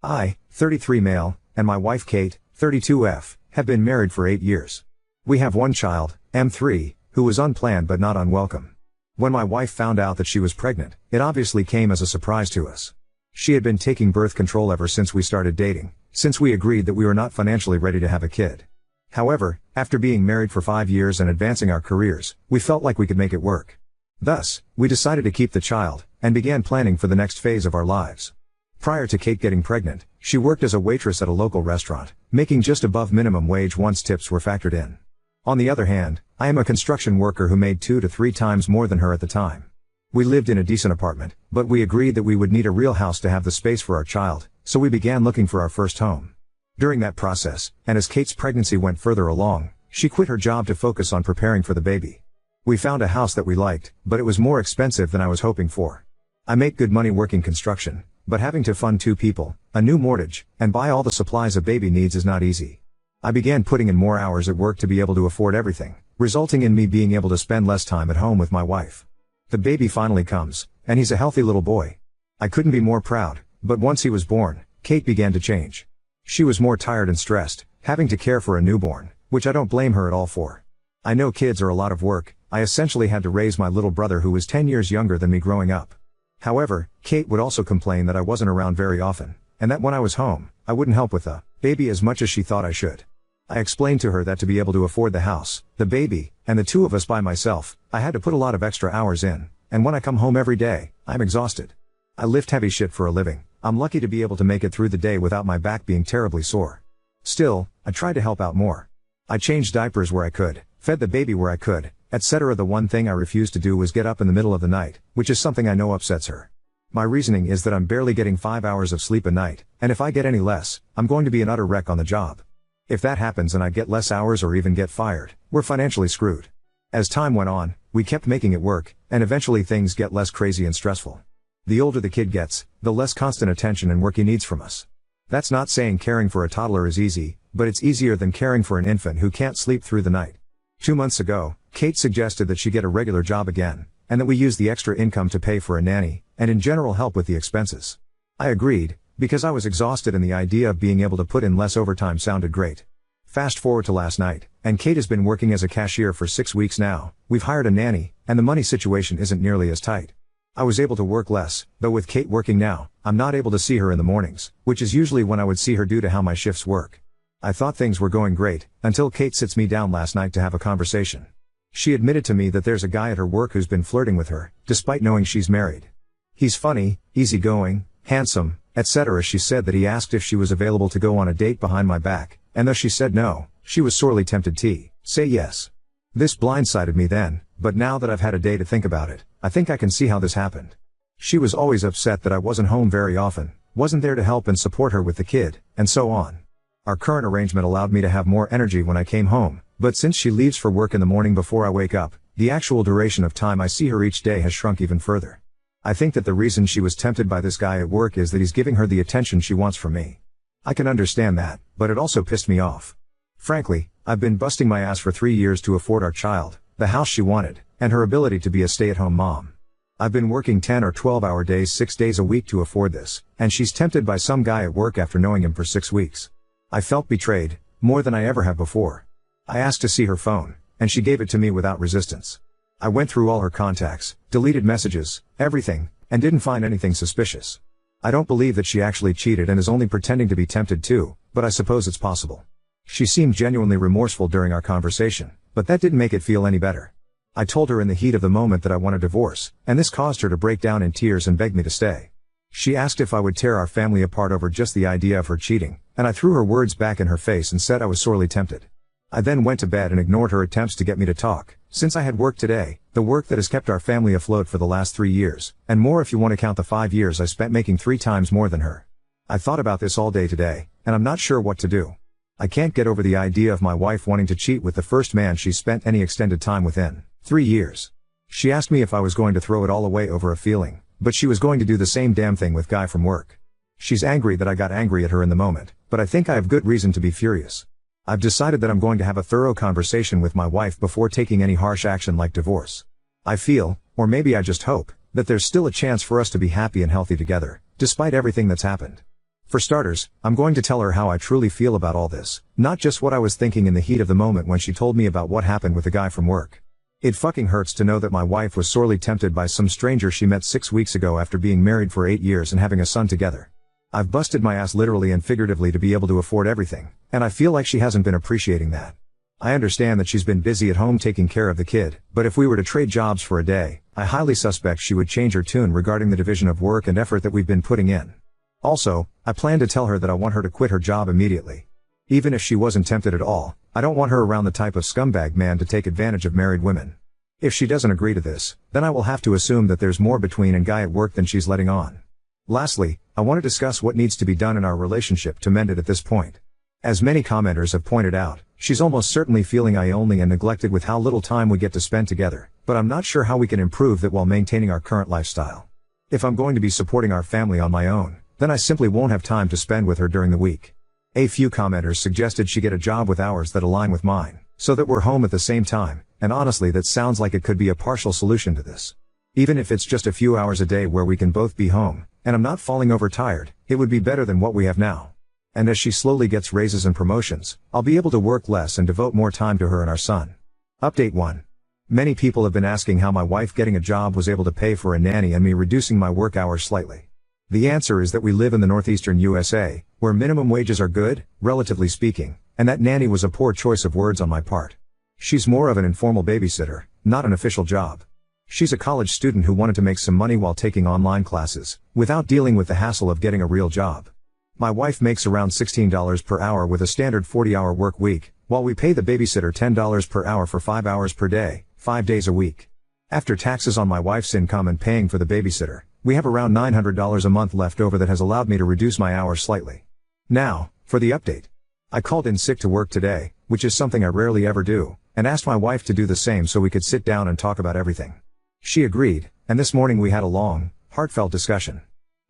I, 33 male, and my wife Kate, 32F, have been married for 8 years. We have one child, M3, who was unplanned but not unwelcome. When my wife found out that she was pregnant, it obviously came as a surprise to us. She had been taking birth control ever since we started dating, since we agreed that we were not financially ready to have a kid. However, after being married for 5 years and advancing our careers, we felt like we could make it work. Thus, we decided to keep the child, and began planning for the next phase of our lives. Prior to Kate getting pregnant, she worked as a waitress at a local restaurant, making just above minimum wage once tips were factored in. On the other hand, I am a construction worker who made 2 to 3 times more than her at the time. We lived in a decent apartment, but we agreed that we would need a real house to have the space for our child, so we began looking for our first home. During that process, and as Kate's pregnancy went further along, she quit her job to focus on preparing for the baby. We found a house that we liked, but it was more expensive than I was hoping for. I make good money working construction, but having to fund 2 people, a new mortgage, and buy all the supplies a baby needs is not easy. I began putting in more hours at work to be able to afford everything, resulting in me being able to spend less time at home with my wife. The baby finally comes, and he's a healthy little boy. I couldn't be more proud, but once he was born, Kate began to change. She was more tired and stressed, having to care for a newborn, which I don't blame her at all for. I know kids are a lot of work. I essentially had to raise my little brother who was 10 years younger than me growing up. However, Kate would also complain that I wasn't around very often, and that when I was home, I wouldn't help with the baby as much as she thought I should. I explained to her that to be able to afford the house, the baby, and the 2 of us by myself, I had to put a lot of extra hours in, and when I come home every day, I'm exhausted. I lift heavy shit for a living. I'm lucky to be able to make it through the day without my back being terribly sore. Still, I tried to help out more. I changed diapers where I could, fed the baby where I could, etc. The one thing I refused to do was get up in the middle of the night, which is something I know upsets her. My reasoning is that I'm barely getting 5 hours of sleep a night, and if I get any less, I'm going to be an utter wreck on the job. If that happens and I get less hours or even get fired, we're financially screwed. As time went on, we kept making it work, and eventually things get less crazy and stressful. The older the kid gets, the less constant attention and work he needs from us. That's not saying caring for a toddler is easy, but it's easier than caring for an infant who can't sleep through the night. 2 months ago, Kate suggested that she get a regular job again, and that we use the extra income to pay for a nanny, and in general help with the expenses. I agreed, because I was exhausted and the idea of being able to put in less overtime sounded great. Fast forward to last night, and Kate has been working as a cashier for 6 weeks now. We've hired a nanny, and the money situation isn't nearly as tight. I was able to work less, though with Kate working now, I'm not able to see her in the mornings, which is usually when I would see her due to how my shifts work. I thought things were going great, until Kate sits me down last night to have a conversation. She admitted to me that there's a guy at her work who's been flirting with her, despite knowing she's married. He's funny, easygoing, handsome, etc. She said that he asked if she was available to go on a date behind my back, and though she said no, she was sorely tempted to say yes. This blindsided me then, but now that I've had a day to think about it, I think I can see how this happened. She was always upset that I wasn't home very often, wasn't there to help and support her with the kid, and so on. Our current arrangement allowed me to have more energy when I came home, but since she leaves for work in the morning before I wake up, the actual duration of time I see her each day has shrunk even further. I think that the reason she was tempted by this guy at work is that he's giving her the attention she wants from me. I can understand that, but it also pissed me off. Frankly, I've been busting my ass for 3 years to afford our child, the house she wanted, and her ability to be a stay-at-home mom. I've been working 10 or 12-hour days 6 days a week to afford this, and she's tempted by some guy at work after knowing him for 6 weeks. I felt betrayed, more than I ever have before. I asked to see her phone, and she gave it to me without resistance. I went through all her contacts, deleted messages, everything, and didn't find anything suspicious. I don't believe that she actually cheated and is only pretending to be tempted too, but I suppose it's possible. She seemed genuinely remorseful during our conversation, but that didn't make it feel any better. I told her in the heat of the moment that I want a divorce, and this caused her to break down in tears and beg me to stay. She asked if I would tear our family apart over just the idea of her cheating, and I threw her words back in her face and said I was sorely tempted. I then went to bed and ignored her attempts to get me to talk, since I had work today, the work that has kept our family afloat for the last 3 years, and more if you want to count the 5 years I spent making 3 times more than her. I thought about this all day today, and I'm not sure what to do. I can't get over the idea of my wife wanting to cheat with the first man she spent any extended time within 3 years. She asked me if I was going to throw it all away over a feeling, but she was going to do the same damn thing with guy from work. She's angry that I got angry at her in the moment, but I think I have good reason to be furious. I've decided that I'm going to have a thorough conversation with my wife before taking any harsh action like divorce. I feel, or maybe I just hope, that there's still a chance for us to be happy and healthy together, despite everything that's happened. For starters, I'm going to tell her how I truly feel about all this, not just what I was thinking in the heat of the moment when she told me about what happened with the guy from work. It fucking hurts to know that my wife was sorely tempted by some stranger she met 6 weeks ago after being married for 8 years and having a son together. I've busted my ass literally and figuratively to be able to afford everything, and I feel like she hasn't been appreciating that. I understand that she's been busy at home taking care of the kid, but if we were to trade jobs for a day, I highly suspect she would change her tune regarding the division of work and effort that we've been putting in. Also, I plan to tell her that I want her to quit her job immediately. Even if she wasn't tempted at all, I don't want her around the type of scumbag man to take advantage of married women. If she doesn't agree to this, then I will have to assume that there's more between a guy at work than she's letting on. Lastly, I want to discuss what needs to be done in our relationship to mend it at this point. As many commenters have pointed out, she's almost certainly feeling lonely and neglected with how little time we get to spend together, but I'm not sure how we can improve that while maintaining our current lifestyle. If I'm going to be supporting our family on my own, then I simply won't have time to spend with her during the week. A few commenters suggested she get a job with hours that align with mine, so that we're home at the same time, and honestly that sounds like it could be a partial solution to this. Even if it's just a few hours a day where we can both be home, and I'm not falling overtired, it would be better than what we have now. And as she slowly gets raises and promotions, I'll be able to work less and devote more time to her and our son. Update 1. Many people have been asking how my wife getting a job was able to pay for a nanny and me reducing my work hours slightly. The answer is that we live in the northeastern USA, where minimum wages are good, relatively speaking, and that nanny was a poor choice of words on my part. She's more of an informal babysitter, not an official job. She's a college student who wanted to make some money while taking online classes, without dealing with the hassle of getting a real job. My wife makes around $16 per hour with a standard 40-hour work week, while we pay the babysitter $10 per hour for 5 hours per day, 5 days a week. After taxes on my wife's income and paying for the babysitter, we have around $900 a month left over that has allowed me to reduce my hours slightly. Now, for the update. I called in sick to work today, which is something I rarely ever do, and asked my wife to do the same so we could sit down and talk about everything. She agreed, and this morning we had a long, heartfelt discussion.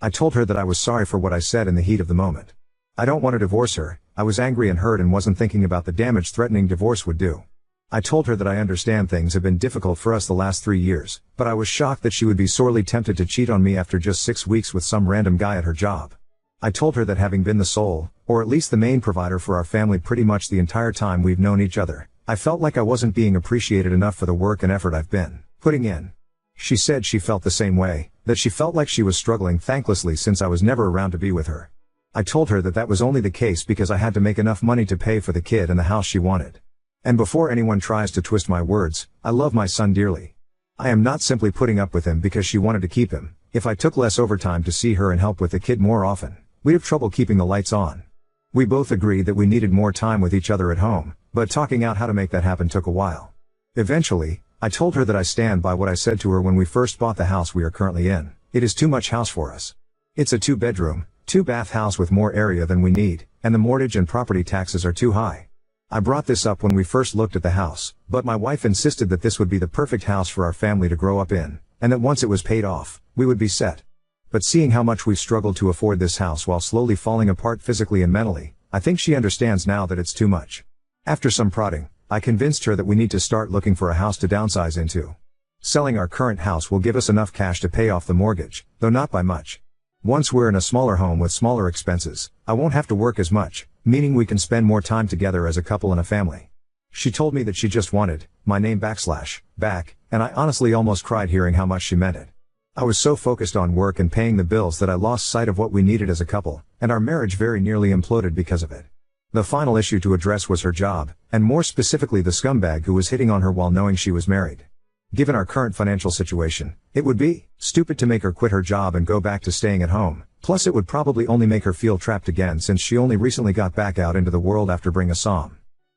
I told her that I was sorry for what I said in the heat of the moment. I don't want to divorce her, I was angry and hurt and wasn't thinking about the damage threatening divorce would do. I told her that I understand things have been difficult for us the last 3 years, but I was shocked that she would be sorely tempted to cheat on me after just 6 weeks with some random guy at her job. I told her that having been the sole, or at least the main provider for our family pretty much the entire time we've known each other, I felt like I wasn't being appreciated enough for the work and effort I've been putting in. She said she felt the same way, that she felt like she was struggling thanklessly since I was never around to be with her. I told her that that was only the case because I had to make enough money to pay for the kid and the house she wanted. And before anyone tries to twist my words, I love my son dearly. I am not simply putting up with him because she wanted to keep him. If I took less overtime to see her and help with the kid more often, we'd have trouble keeping the lights on. We both agreed that we needed more time with each other at home, but talking out how to make that happen took a while. Eventually, I told her that I stand by what I said to her when we first bought the house we are currently in. It is too much house for us. It's a 2-bedroom, 2-bath house with more area than we need, and the mortgage and property taxes are too high. I brought this up when we first looked at the house, but my wife insisted that this would be the perfect house for our family to grow up in, and that once it was paid off, we would be set. But seeing how much we've struggled to afford this house while slowly falling apart physically and mentally, I think she understands now that it's too much. After some prodding, I convinced her that we need to start looking for a house to downsize into. Selling our current house will give us enough cash to pay off the mortgage, though not by much. Once we're in a smaller home with smaller expenses, I won't have to work as much, meaning we can spend more time together as a couple and a family. She told me that she just wanted my name back, and I honestly almost cried hearing how much she meant it. I was so focused on work and paying the bills that I lost sight of what we needed as a couple, and our marriage very nearly imploded because of it. The final issue to address was her job, and more specifically the scumbag who was hitting on her while knowing she was married. Given our current financial situation, it would be stupid to make her quit her job and go back to staying at home. Plus it would probably only make her feel trapped again since she only recently got back out into the world after bringing a son.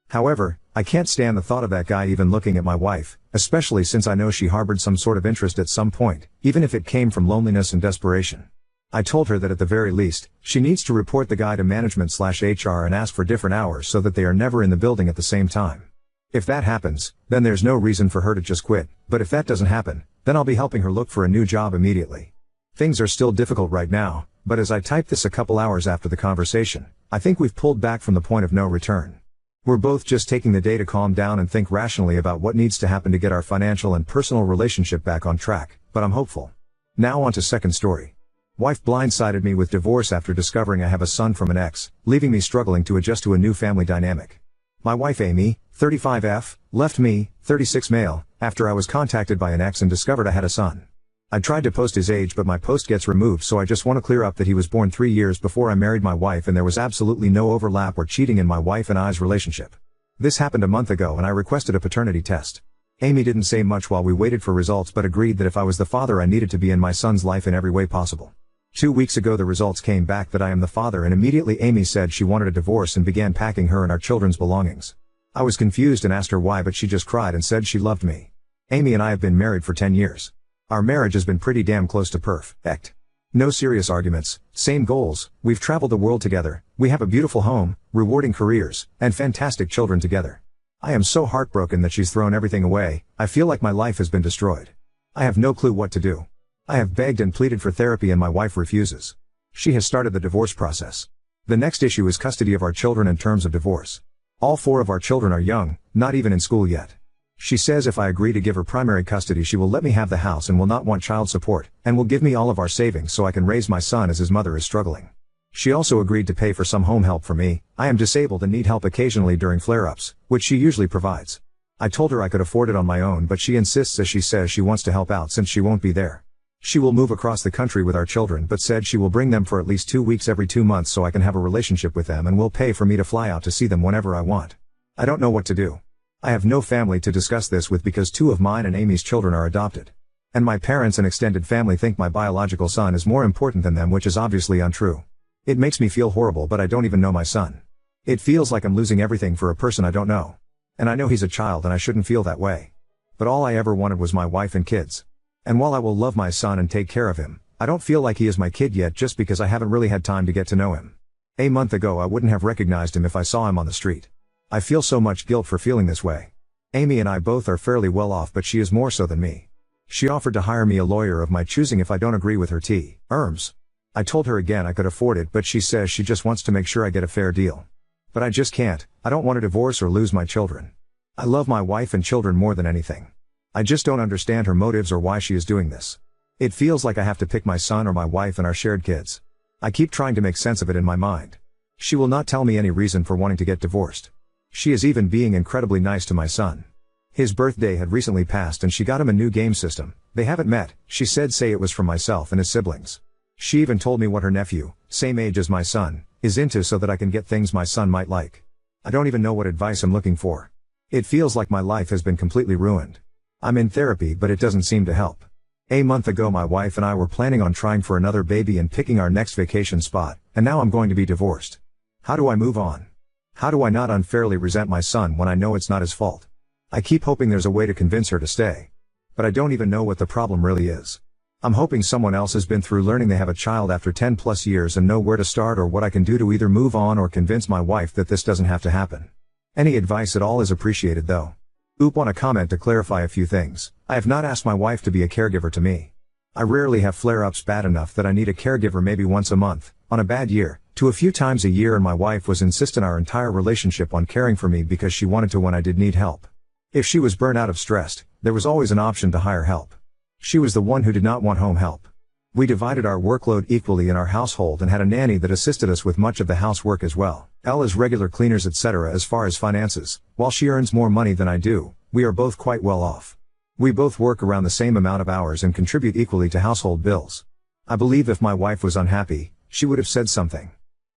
However, I can't stand the thought of that guy even looking at my wife, especially since I know she harbored some sort of interest at some point, even if it came from loneliness and desperation. I told her that at the very least, she needs to report the guy to management/HR and ask for different hours so that they are never in the building at the same time. If that happens, then there's no reason for her to just quit, but if that doesn't happen, then I'll be helping her look for a new job immediately. Things are still difficult right now, but as I typed this a couple hours after the conversation, I think we've pulled back from the point of no return. We're both just taking the day to calm down and think rationally about what needs to happen to get our financial and personal relationship back on track, but I'm hopeful. Now on to second story. Wife blindsided me with divorce after discovering I have a son from an ex, leaving me struggling to adjust to a new family dynamic. My wife Amy, 35F, left me, 36 male, after I was contacted by an ex and discovered I had a son. I tried to post his age but my post gets removed, so I just want to clear up that he was born 3 years before I married my wife and there was absolutely no overlap or cheating in my wife and I's relationship. This happened a month ago and I requested a paternity test. Amy didn't say much while we waited for results but agreed that if I was the father I needed to be in my son's life in every way possible. 2 weeks ago the results came back that I am the father and immediately Amy said she wanted a divorce and began packing her and our children's belongings. I was confused and asked her why but she just cried and said she loved me. Amy and I have been married for 10 years. Our marriage has been pretty damn close to perfect. No serious arguments, same goals, we've traveled the world together, we have a beautiful home, rewarding careers, and fantastic children together. I am so heartbroken that she's thrown everything away, I feel like my life has been destroyed. I have no clue what to do. I have begged and pleaded for therapy and my wife refuses. She has started the divorce process. The next issue is custody of our children and terms of divorce. All 4 of our children are young, not even in school yet. She says if I agree to give her primary custody she will let me have the house and will not want child support, and will give me all of our savings so I can raise my son as his mother is struggling. She also agreed to pay for some home help for me. I am disabled and need help occasionally during flare-ups, which she usually provides. I told her I could afford it on my own but she insists as she says she wants to help out since she won't be there. She will move across the country with our children but said she will bring them for at least 2 weeks every 2 months so I can have a relationship with them and will pay for me to fly out to see them whenever I want. I don't know what to do. I have no family to discuss this with because 2 of mine and Amy's children are adopted. And my parents and extended family think my biological son is more important than them, which is obviously untrue. It makes me feel horrible but I don't even know my son. It feels like I'm losing everything for a person I don't know. And I know he's a child and I shouldn't feel that way. But all I ever wanted was my wife and kids. And while I will love my son and take care of him, I don't feel like he is my kid yet just because I haven't really had time to get to know him. A month ago I wouldn't have recognized him if I saw him on the street. I feel so much guilt for feeling this way. Amy and I both are fairly well off but she is more so than me. She offered to hire me a lawyer of my choosing if I don't agree with her terms. I told her again I could afford it but she says she just wants to make sure I get a fair deal. But I just can't, I don't want to divorce or lose my children. I love my wife and children more than anything. I just don't understand her motives or why she is doing this. It feels like I have to pick my son or my wife and our shared kids. I keep trying to make sense of it in my mind. She will not tell me any reason for wanting to get divorced. She is even being incredibly nice to my son. His birthday had recently passed and she got him a new game system. They haven't met, she said say it was from myself and his siblings. She even told me what her nephew, same age as my son, is into so that I can get things my son might like. I don't even know what advice I'm looking for. It feels like my life has been completely ruined. I'm in therapy but it doesn't seem to help. A month ago my wife and I were planning on trying for another baby and picking our next vacation spot, and now I'm going to be divorced. How do I move on? How do I not unfairly resent my son when I know it's not his fault? I keep hoping there's a way to convince her to stay. But I don't even know what the problem really is. I'm hoping someone else has been through learning they have a child after 10 plus years and know where to start or what I can do to either move on or convince my wife that this doesn't have to happen. Any advice at all is appreciated though. Want a comment to clarify a few things. I have not asked my wife to be a caregiver to me. I rarely have flare-ups bad enough that I need a caregiver maybe once a month, on a bad year, to a few times a year, and my wife was insistent our entire relationship on caring for me because she wanted to when I did need help. If she was burnt out of stressed, there was always an option to hire help. She was the one who did not want home help. We divided our workload equally in our household and had a nanny that assisted us with much of the housework as well. As regular cleaners etc. As far as finances, while she earns more money than I do, we are both quite well off. We both work around the same amount of hours and contribute equally to household bills. I believe if my wife was unhappy, she would have said something.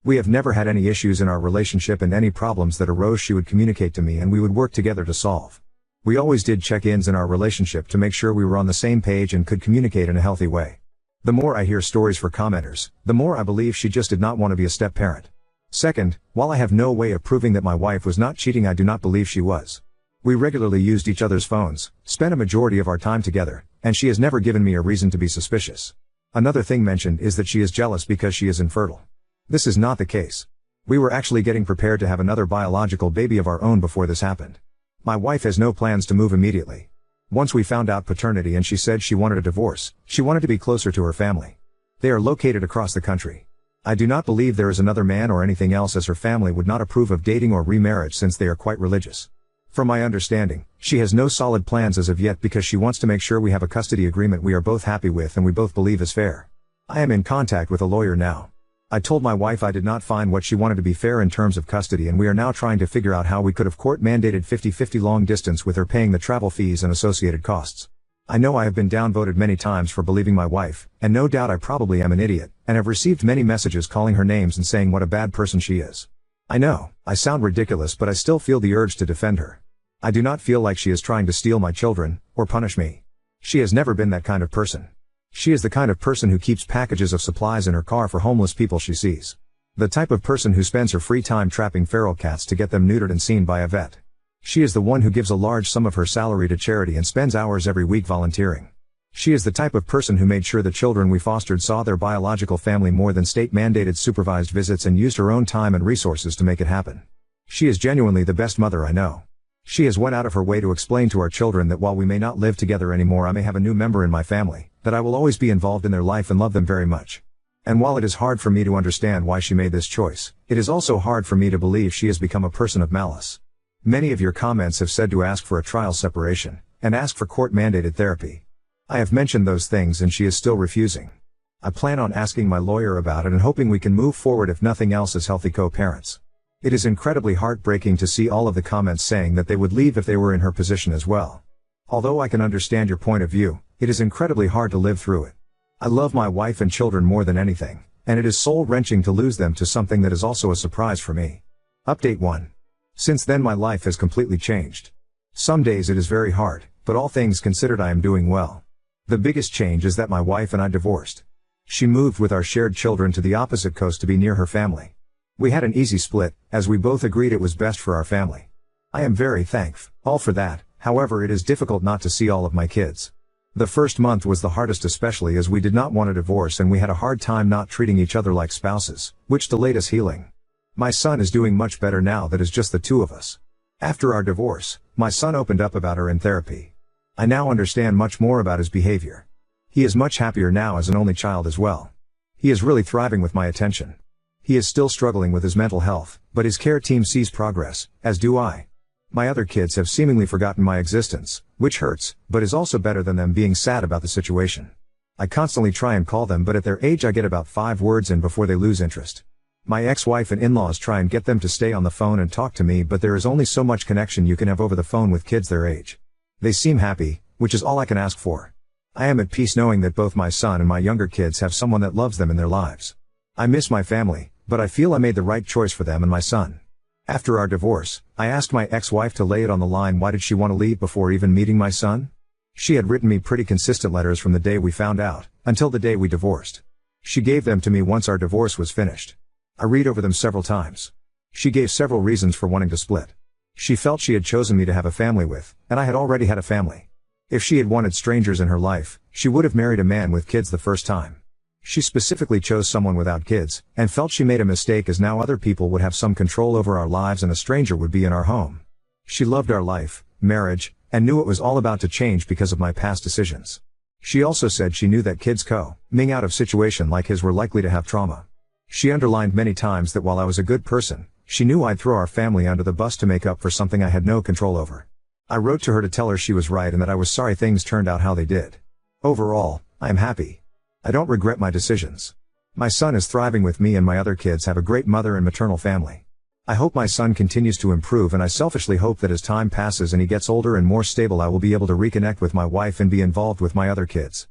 We have never had any issues in our relationship, and any problems that arose she would communicate to me and we would work together to solve. We always did check-ins in our relationship to make sure we were on the same page and could communicate in a healthy way. The more I hear stories for commenters, the more I believe she just did not want to be a step-parent. Second, while I have no way of proving that my wife was not cheating, I do not believe she was. We regularly used each other's phones, spent a majority of our time together, and she has never given me a reason to be suspicious. Another thing mentioned is that she is jealous because she is infertile. This is not the case. We were actually getting prepared to have another biological baby of our own before this happened. My wife has no plans to move immediately. Once we found out paternity and she said she wanted a divorce, she wanted to be closer to her family. They are located across the country. I do not believe there is another man or anything else, as her family would not approve of dating or remarriage since they are quite religious. From my understanding, she has no solid plans as of yet because she wants to make sure we have a custody agreement we are both happy with and we both believe is fair. I am in contact with a lawyer now. I told my wife I did not find what she wanted to be fair in terms of custody, and we are now trying to figure out how we could have court-mandated 50-50 long distance with her paying the travel fees and associated costs. I know I have been downvoted many times for believing my wife, and no doubt I probably am an idiot, and have received many messages calling her names and saying what a bad person she is. I know, I sound ridiculous, but I still feel the urge to defend her. I do not feel like she is trying to steal my children, or punish me. She has never been that kind of person. She is the kind of person who keeps packages of supplies in her car for homeless people she sees. The type of person who spends her free time trapping feral cats to get them neutered and seen by a vet. She is the one who gives a large sum of her salary to charity and spends hours every week volunteering. She is the type of person who made sure the children we fostered saw their biological family more than state-mandated supervised visits, and used her own time and resources to make it happen. She is genuinely the best mother I know. She has went out of her way to explain to our children that while we may not live together anymore, I may have a new member in my family, that I will always be involved in their life and love them very much. And while it is hard for me to understand why she made this choice, it is also hard for me to believe she has become a person of malice. Many of your comments have said to ask for a trial separation, and ask for court-mandated therapy. I have mentioned those things and she is still refusing. I plan on asking my lawyer about it and hoping we can move forward, if nothing else, as healthy co-parents. It is incredibly heartbreaking to see all of the comments saying that they would leave if they were in her position as well. Although I can understand your point of view, it is incredibly hard to live through it. I love my wife and children more than anything, and it is soul-wrenching to lose them to something that is also a surprise for me. Update 1. Since then my life has completely changed. Some days it is very hard, but all things considered I am doing well. The biggest change is that my wife and I divorced. She moved with our shared children to the opposite coast to be near her family. We had an easy split, as we both agreed it was best for our family. I am very thankful for that. However, it is difficult not to see all of my kids. The first month was the hardest, especially as we did not want a divorce and we had a hard time not treating each other like spouses, which delayed us healing. My son is doing much better now that is just the two of us. After our divorce, my son opened up about her in therapy. I now understand much more about his behavior. He is much happier now as an only child as well. He is really thriving with my attention. He is still struggling with his mental health, but his care team sees progress, as do I. My other kids have seemingly forgotten my existence, which hurts, but is also better than them being sad about the situation. I constantly try and call them, but at their age I get about 5 words in before they lose interest. My ex-wife and in-laws try and get them to stay on the phone and talk to me, but there is only so much connection you can have over the phone with kids their age. They seem happy, which is all I can ask for. I am at peace knowing that both my son and my younger kids have someone that loves them in their lives. I miss my family, but I feel I made the right choice for them and my son. After our divorce, I asked my ex-wife to lay it on the line. Why did she want to leave before even meeting my son? She had written me pretty consistent letters from the day we found out, until the day we divorced. She gave them to me once our divorce was finished. I read over them several times. She gave several reasons for wanting to split. She felt she had chosen me to have a family with, and I had already had a family. If she had wanted strangers in her life, she would have married a man with kids the first time. She specifically chose someone without kids, and felt she made a mistake, as now other people would have some control over our lives and a stranger would be in our home. She loved our life, marriage, and knew it was all about to change because of my past decisions. She also said she knew that kids coming out of situation like his were likely to have trauma. She underlined many times that while I was a good person, she knew I'd throw our family under the bus to make up for something I had no control over. I wrote to her to tell her she was right and that I was sorry things turned out how they did. Overall, I am happy. I don't regret my decisions. My son is thriving with me and my other kids have a great mother and maternal family. I hope my son continues to improve, and I selfishly hope that as time passes and he gets older and more stable I will be able to reconnect with my wife and be involved with my other kids.